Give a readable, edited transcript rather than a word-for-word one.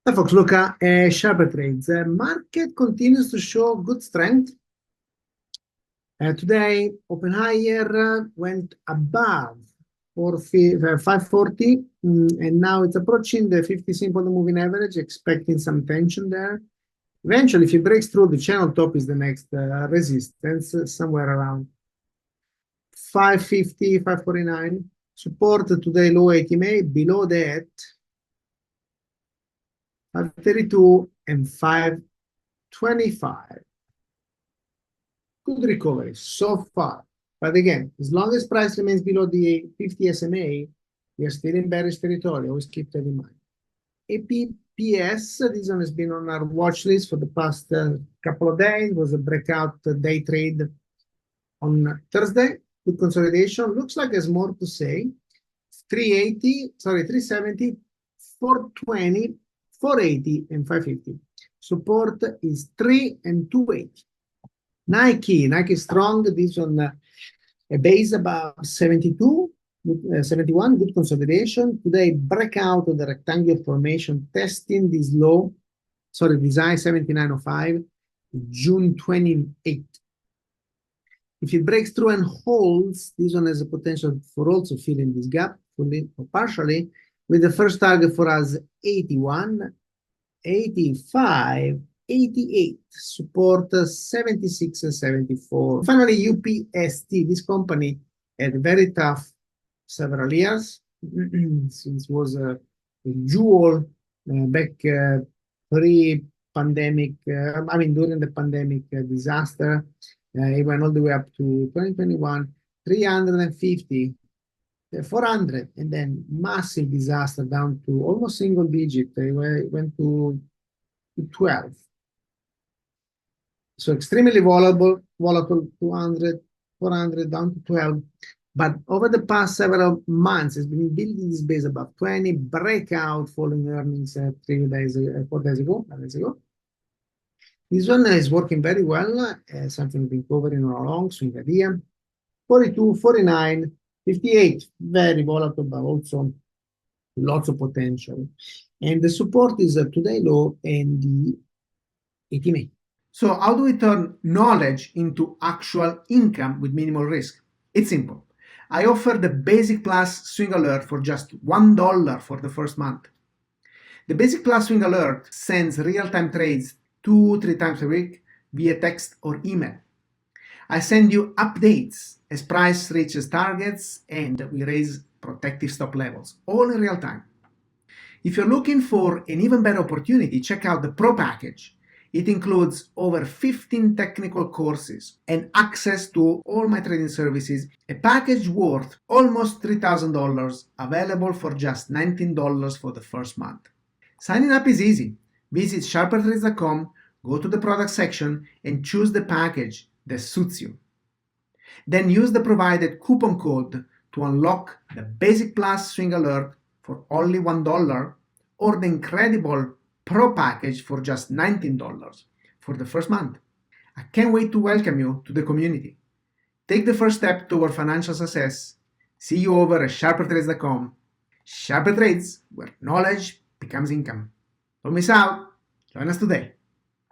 Hi folks, look at SharperTrades. Market continues to show good strength. Today, open higher went above 540, and now it's approaching the 50 simple moving average, expecting some tension there. Eventually, if it breaks through, the channel top is the next resistance, somewhere around 550, 549. Support today low 80 below that 532 and 525. Good recovery so far. But again, as long as price remains below the 50 SMA, we are still in bearish territory. Always keep that in mind. UPST, this one has been on our watch list for the past couple of days. It was a breakout day trade on Thursday. Good consolidation. Looks like there's more to say. 370, 420, 480, and 550. Support is 3 and 280. Nike strong. This one a base about 72, 71. Good consolidation. Today breakout of the rectangular formation, testing this low. Sorry, this high 79.05, June 28. If it breaks through and holds, this one has a potential for also filling this gap fully or partially, with the first target for us 81, 85, 88, support 76 and 74. Finally, UPST, this company had very tough several years since it was a jewel back pre-pandemic, during the pandemic disaster. It went all the way up to 2021, 350, 400, and then massive disaster down to almost single digit. It went to 12. So extremely volatile, 200, 400, down to 12. But over the past several months, it's been building this base above 20, breakout following earnings 4 days ago. This one is working very well, something we've been covering all along, swing idea. 42, 49, 58, very volatile, but also lots of potential. And the support is today low and the 80 So how do we turn knowledge into actual income with minimal risk? It's simple. I offer the Basic Plus Swing Alert for just $1 for the first month. The Basic Plus Swing Alert sends real-time trades 2-3 times a week via text or email. I send you updates as price reaches targets and we raise protective stop levels, all in real time. If you're looking for an even better opportunity, check out the Pro package. It includes over 15 technical courses and access to all my trading services, a package worth almost $3,000, available for just $19 for the first month. Signing up is easy. Visit SharperTrades.com, go to the product section, and choose the package that suits you. Then use the provided coupon code to unlock the Basic Plus Swing Alert for only $1 or the incredible Pro package for just $19 for the first month. I can't wait to welcome you to the community. Take the first step toward financial success. See you over at SharperTrades.com. SharperTrades, where knowledge becomes income. Don't miss out. Join us today.